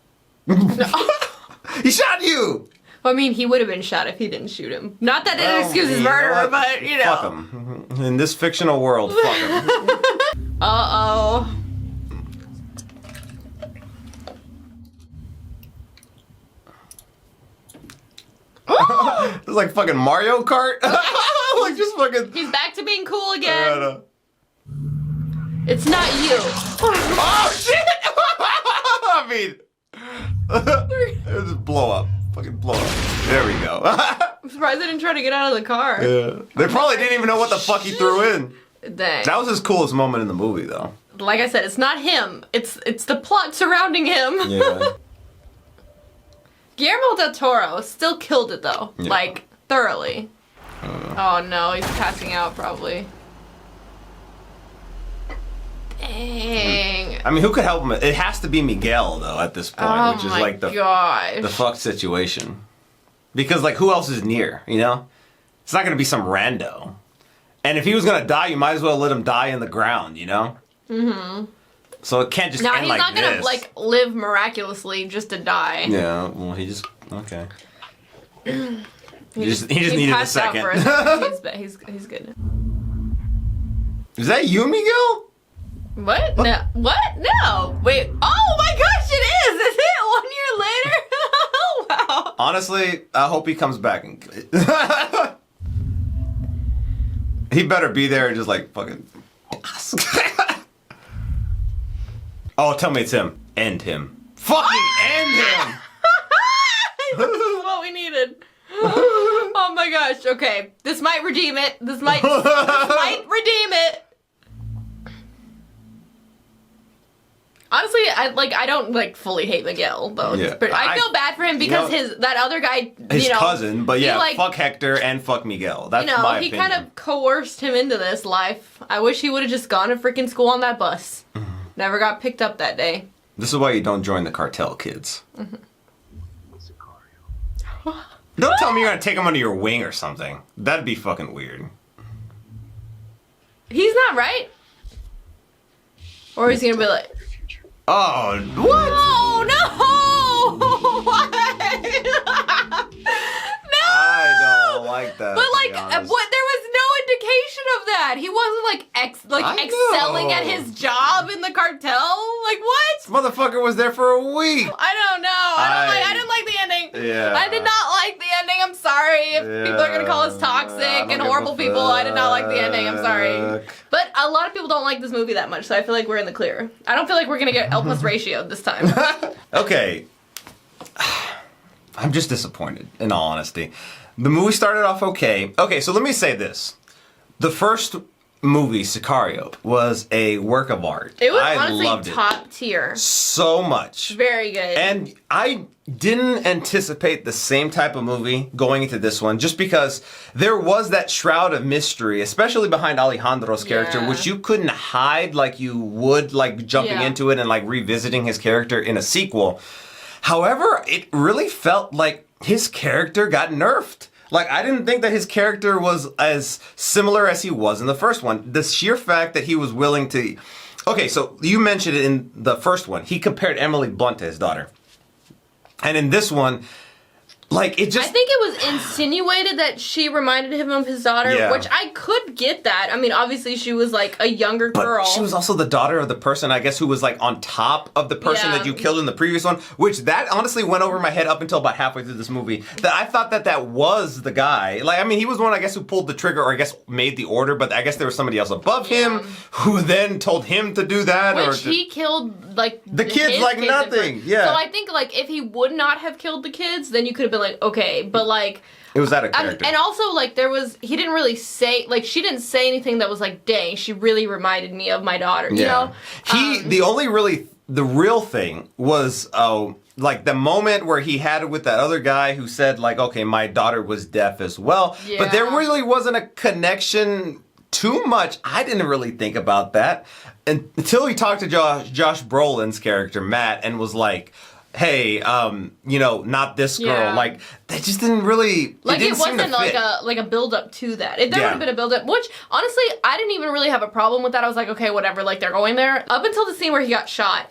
He shot you! Well, I mean, he would have been shot if he didn't shoot him. Not that it Well, excuses you know murder, what? but, you know. Fuck him. In this fictional world, fuck him. Uh-oh. It's like fucking Mario Kart. Like just fucking... He's back to being cool again. I know. It's not you. Oh, shit! I mean... it just blow up. Fucking blow up. There we go. I'm surprised they didn't try to get out of the car. Yeah. They probably didn't even know what the fuck he threw in. Dang. That was his coolest moment in the movie, though. Like I said, it's not him. It's the plot surrounding him. Yeah. Guillermo del Toro still killed it, though. Yeah. Like, thoroughly. Oh, no. He's passing out, probably. Dang. I mean, who could help him? It has to be Miguel, though, at this point, Oh which is my like the gosh. fucked situation. Because, like, who else is near, you know? It's not gonna be some rando. And if he was gonna die, you might as well let him die in the ground, you know? Mm-hmm. So it can't just No, end he's like not gonna, this. like, live miraculously just to die. Yeah, well, he just... Okay. He He just needed a passed out second. for a second. He's good. Is that you, Miguel? What? No. What? No. Wait. Oh my gosh, it is! Is it 1 year later? Wow. Honestly, I hope he comes back and he better be there and just like fucking. Oh, tell me it's him. End him. Fucking end him! This is what we needed. Oh my gosh. Okay. This might redeem it. This might redeem it. Honestly, I don't fully hate Miguel though. Yeah. I feel bad for him because that other guy, his cousin, but yeah, he, fuck Hector and fuck Miguel. That's my he opinion. kind of coerced him into this life. I wish he would have just gone to freaking school on that bus. Never got picked up that day. This is why you don't join the cartel, kids. Mm-hmm. Don't tell me you're gonna take him under your wing or something. That'd be fucking weird. He's not right. Or he's gonna be like, oh, what? No! What? No! I don't like that. But there was no indication of that. He wasn't excelling at his job in the cartel. Like what? This motherfucker was there for a week. I don't know. I didn't like the ending. Yeah. I did not like the ending. I'm sorry if people are gonna call us toxic and horrible people. I did not like the ending. I'm sorry. But a lot of people don't like this movie that much, so I feel like we're in the clear. I don't feel like we're gonna get L plus ratio this time. Okay. I'm just disappointed, in all honesty. The movie started off okay. Okay, so let me say this. The first movie, Sicario, was a work of art. It was I honestly loved top tier. So much. Very good. And I didn't anticipate the same type of movie going into this one, just because there was that shroud of mystery, especially behind Alejandro's character, which you couldn't hide like you would like jumping into it and like revisiting his character in a sequel. However, it really felt like his character got nerfed. Like, I didn't think that his character was as similar as he was in the first one. The sheer fact that he was willing to... Okay, so you mentioned it in the first one. He compared Emily Blunt to his daughter. And in this one, like, it just... I think it was insinuated that she reminded him of his daughter, which I could get that. I mean, obviously she was, like, a younger girl. But she was also the daughter of the person, I guess, who was, like, on top of the person that you killed in the previous one, which that honestly went over my head up until about halfway through this movie, that I thought that was the guy. Like, I mean, he was the one, I guess, who pulled the trigger, or I guess made the order, but I guess there was somebody else above him who then told him to do that. Which he killed, like, the kids like nothing. Yeah. So I think, like, if he would not have killed the kids, then you could have been like, okay, but like... It was out of character. And also, like, he didn't really say, like, she didn't say anything that was like, dang, she really reminded me of my daughter, you know? The real thing was, like, the moment where he had it with that other guy who said, like, okay, my daughter was deaf as well. Yeah. But there really wasn't a connection too much. I didn't really think about that until he talked to Josh Brolin's character, Matt, and was like, hey, not this girl. Yeah. Like, that just didn't really... Like, it wasn't like a build-up to that. If there would have been a build-up, which, honestly, I didn't even really have a problem with that. I was like, okay, whatever, like, they're going there. Up until the scene where he got shot,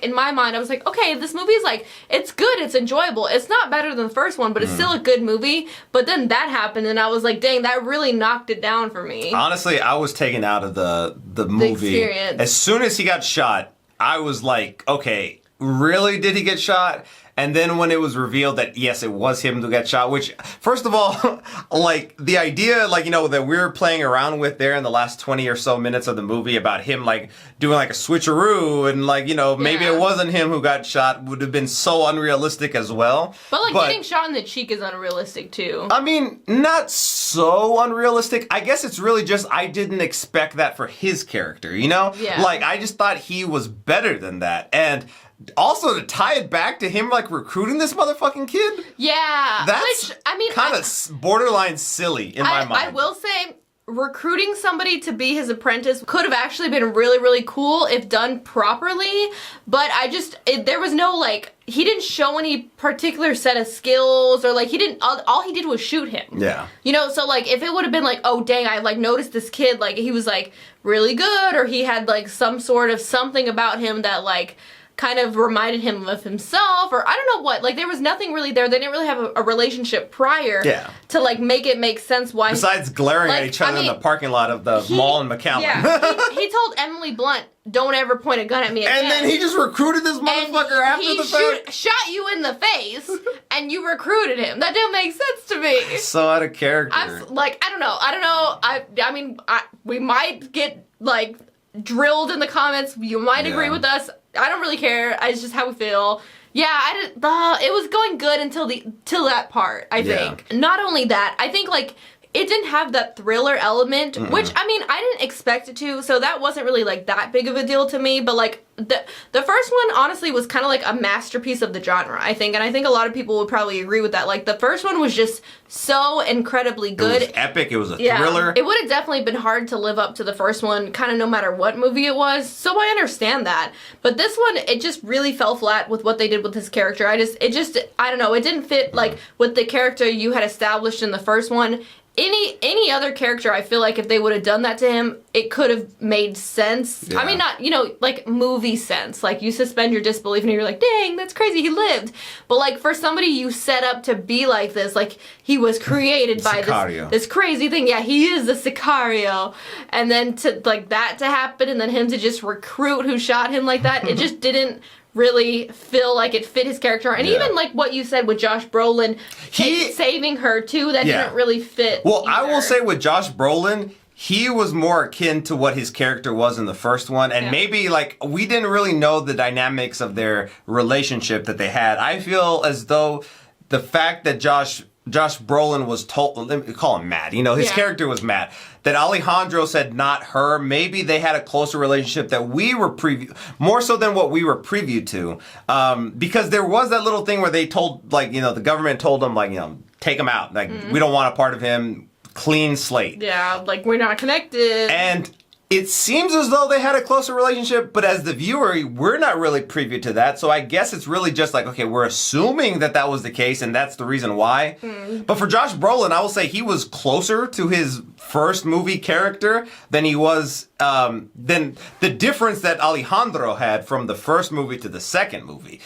in my mind, I was like, okay, this movie is, like, it's good, it's enjoyable. It's not better than the first one, but it's still a good movie. But then that happened, and I was like, dang, that really knocked it down for me. Honestly, I was taken out of the movie. Experience. As soon as he got shot, I was like, okay... Really? Did he get shot? And then when it was revealed that, yes, it was him who got shot, which, first of all, like, the idea, like, that we were playing around with there in the last 20 or so minutes of the movie about him, like, doing, like, a switcheroo and, like, maybe it wasn't him who got shot would have been so unrealistic as well. But getting shot in the cheek is unrealistic, too. I mean, not so unrealistic. I guess it's really just I didn't expect that for his character, Yeah. Like, I just thought he was better than that. And... also, to tie it back to him, like, recruiting this motherfucking kid? Yeah. That's kind of borderline silly in my mind. I will say, recruiting somebody to be his apprentice could have actually been really, really cool if done properly, but there was no, like, he didn't show any particular set of skills, or, like, all he did was shoot him. Yeah. So, like, if it would have been like, oh, dang, I, like, noticed this kid, like, he was, like, really good, or he had, like, some sort of something about him that, like, kind of reminded him of himself, or I don't know what. Like, there was nothing really there. They didn't really have a relationship prior to, like, make it make sense why. Besides glaring at each other in the parking lot of the mall in McAllen. Yeah, he told Emily Blunt, don't ever point a gun at me again. And then he just recruited this motherfucker after the fact. He shot you in the face, and you recruited him. That didn't make sense to me. So out of character. Like, I don't know. I mean, we might get, like, drilled in the comments. You might agree with us. I don't really care. It's just how we feel. Yeah, it was going good till that part, I think. Not only that, I think, like, it didn't have that thriller element, which, I mean, I didn't expect it to, so that wasn't really, like, that big of a deal to me, but, like, the first one, honestly, was kind of like a masterpiece of the genre, I think, and I think a lot of people would probably agree with that. Like, the first one was just so incredibly good. It was epic, it was a thriller. It would have definitely been hard to live up to the first one, kind of no matter what movie it was, so I understand that. But this one, it just really fell flat with what they did with his character. I don't know, it didn't fit, like, with the character you had established in the first one. Any other character, I feel like if they would have done that to him, it could have made sense. I mean, not, like, movie sense. Like, you suspend your disbelief and you're like, dang, that's crazy, he lived. But, like, for somebody you set up to be like this, like, he was created by this crazy thing. Yeah, he is the Sicario. And then that to happen, and then him to just recruit who shot him like that, it just didn't really feel like it fit his character. And even like what you said with Josh Brolin, saving her too, that didn't really fit. Well, either. I will say with Josh Brolin, he was more akin to what his character was in the first one. And maybe, like, we didn't really know the dynamics of their relationship that they had. I feel as though the fact that Josh Brolin was told, let me call him Matt, his character was Matt, that Alejandro said not her, maybe they had a closer relationship that we were more so than what we were previewed to. Because there was that little thing where they told, like, the government told them, like, take him out. Like, we don't want a part of him, clean slate. Yeah, like, we're not connected. And it seems as though they had a closer relationship, but as the viewer, we're not really privy to that. So I guess it's really just like, okay, we're assuming that was the case, and that's the reason why. But for Josh Brolin, I will say he was closer to his first movie character than he was, than the difference that Alejandro had from the first movie to the second movie.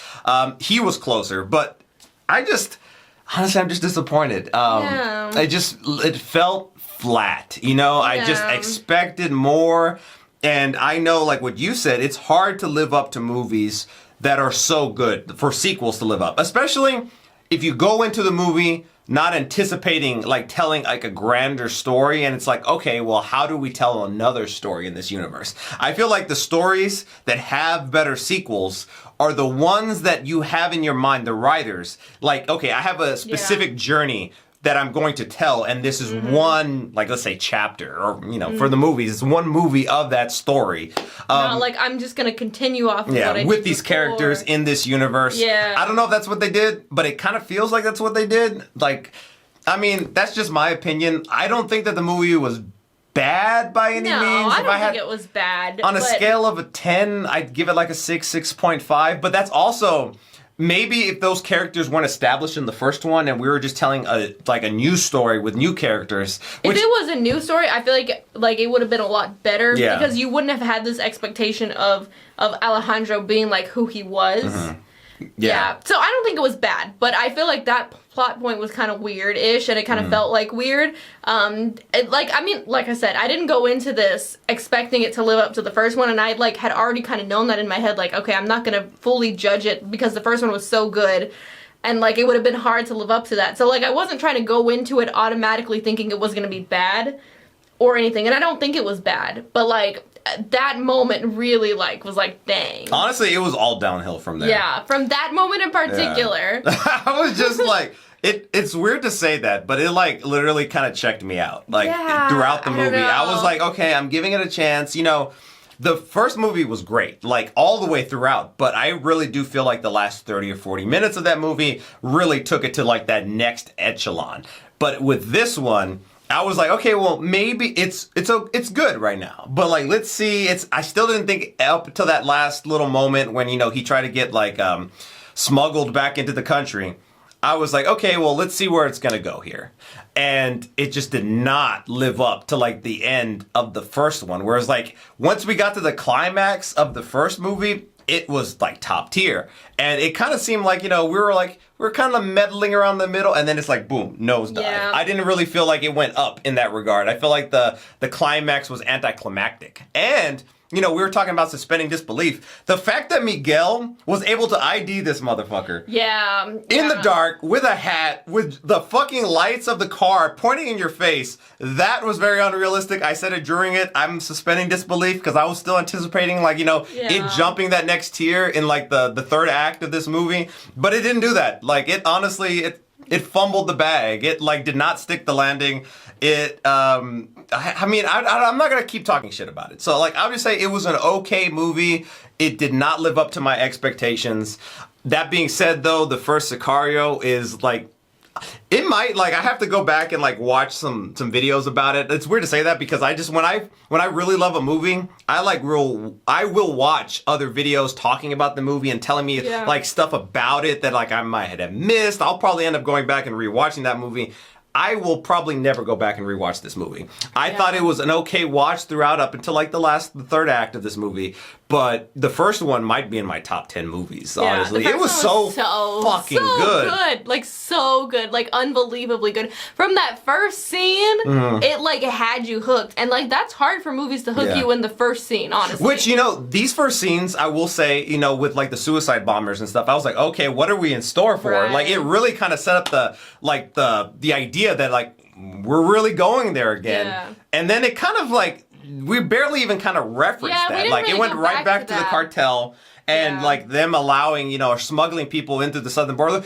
He was closer, but honestly, I'm just disappointed. It felt flat, I just expected more, and I know, like what you said, it's hard to live up to movies that are so good, for sequels to live up, especially if you go into the movie not anticipating, like, telling, like, a grander story, and it's like, okay, well, how do we tell another story in this universe? I feel like the stories that have better sequels are the ones that you have in your mind, the writers, like, okay, I have a specific journey that I'm going to tell, and this is one, like, let's say chapter, or, for the movies, it's one movie of that story. Not like, I'm just going to continue off of what I did with these characters in this universe. Yeah. I don't know if that's what they did, but it kind of feels like that's what they did. Like, I mean, that's just my opinion. I don't think that the movie was bad by any means. I don't think it was bad. On a scale of a 10, I'd give it like a 6.5, but that's also... Maybe if those characters weren't established in the first one and we were just telling a new story with new characters. If it was a new story, I feel like it would have been a lot better because you wouldn't have had this expectation of Alejandro being like who he was. Mm-hmm. Yeah. So I don't think it was bad, but I feel like that plot point was kind of weird-ish, and it kind of felt like weird. Like I said, I didn't go into this expecting it to live up to the first one, and I had already kind of known that in my head. Like, okay, I'm not gonna fully judge it because the first one was so good, and like it would have been hard to live up to that. So like I wasn't trying to go into it automatically thinking it was gonna be bad or anything, and I don't think it was bad, but like. That moment really was like, dang. Honestly, it was all downhill from there. Yeah, from that moment in particular. Yeah. I was just like, it's weird to say that, but it literally kind of checked me out. Throughout the movie. I was like, okay, I'm giving it a chance. The first movie was great, all the way throughout, but I really do feel like the last 30 or 40 minutes of that movie really took it to that next echelon. But with this one, I was like, okay, well, maybe it's good right now, but let's see. I still didn't think up to that last little moment when he tried to get smuggled back into the country. I was like, okay, well, let's see where it's gonna go here, and it just did not live up to the end of the first one. Whereas once we got to the climax of the first movie, it was like top tier. And it kind of seemed like, we were kind of meddling around the middle, and then it's like, boom, nosedive. Yeah. I didn't really feel like it went up in that regard. I feel like the climax was anticlimactic. And, we were talking about suspending disbelief. The fact that Miguel was able to ID this motherfucker. Yeah. In the dark, with a hat, with the fucking lights of the car pointing in your face, that was very unrealistic. I said it during it. I'm suspending disbelief because I was still anticipating, it jumping that next tier in, the third act of this movie. But it didn't do that. It honestly, it fumbled the bag. It, did not stick the landing. It, I'm not going to keep talking shit about it. So, I would say it was an okay movie. It did not live up to my expectations. That being said, though, the first Sicario is, it might, I have to go back and, watch some videos about it. It's weird to say that because when I really love a movie, I will watch other videos talking about the movie and telling me, stuff about it that, I might have missed. I'll probably end up going back and rewatching that movie. I will probably never go back and rewatch this movie. I thought it was an okay watch throughout up until the third act of this movie. But the first one might be in my top 10 movies, honestly. It was so fucking good. So good. Unbelievably good. From that first scene, it had you hooked. And that's hard for movies to hook you in the first scene, honestly. Which, these first scenes, I will say, with the suicide bombers and stuff, I was like, okay, what are we in store for? Right. It really kind of set up the idea that we're really going there again. Yeah. And then it kind of we barely even kind of referenced that. It went right back to the cartel and them allowing, or smuggling people into the southern border.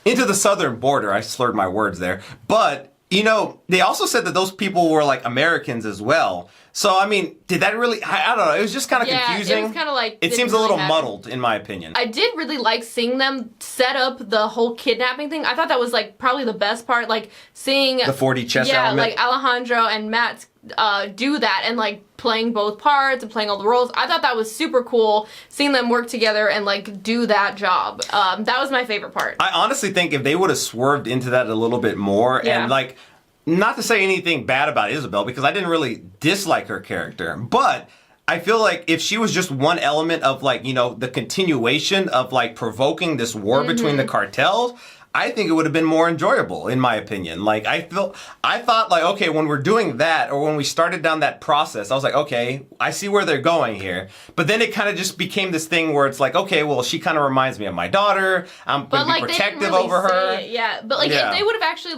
Into the southern border. I slurred my words there. But, they also said that those people were Americans as well. So, did that really, I don't know, it was just kind of confusing. It was kind of it seems a little muddled, in my opinion. I did really like seeing them set up the whole kidnapping thing. I thought that was probably the best part, seeing the 4D chess element. Alejandro and Matt do that and playing both parts and playing all the roles. I thought that was super cool, seeing them work together and do that job. That was my favorite part. I honestly think if they would have swerved into that a little bit more and not to say anything bad about Isabel, because I didn't really dislike her character, but I feel if she was just one element of the continuation of provoking this war between the cartels, I think it would have been more enjoyable, in my opinion. I thought okay, when we're doing that, or when we started down that process, I was okay, I see where they're going here. But then it kind of just became this thing where it's okay, well, she kind of reminds me of my daughter. I'm going to be protective over her. Yeah, but if they would have actually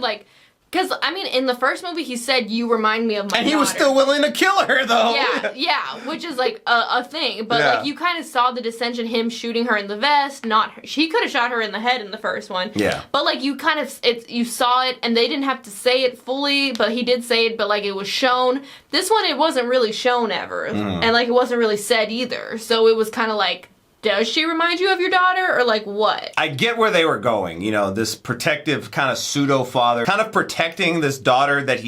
because, in the first movie, he said, you remind me of my daughter. And he was still willing to kill her, though. Yeah, which is, a thing. But, you kind of saw the dissension, him shooting her in the vest, not her. She could have shot her in the head in the first one. Yeah. But, you kind of, you saw it, and they didn't have to say it fully, but he did say it, but, it was shown. This one, it wasn't really shown ever. And, it wasn't really said either. So it was kind of does she remind you of your daughter, or what? I get where they were going, this protective kind of pseudo-father, kind of protecting this daughter that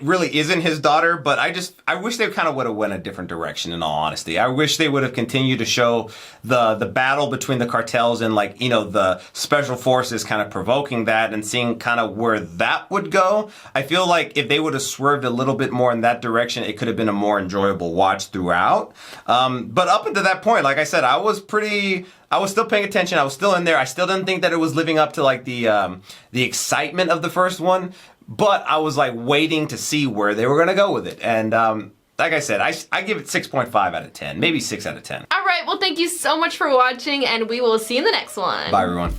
really isn't his daughter, but I wish they kind of would have went a different direction, in all honesty. I wish they would have continued to show the battle between the cartels and the special forces kind of provoking that and seeing kind of where that would go. I feel if they would have swerved a little bit more in that direction, it could have been a more enjoyable watch throughout. But up until that point, like I said, I was still paying attention. I was still in there. I still didn't think that it was living up to the excitement of the first one. But I was waiting to see where they were going to go with it. And like I said, I give it 6.5 out of 10, maybe 6 out of 10. All right, well, thank you so much for watching, and we will see you in the next one. Bye, everyone.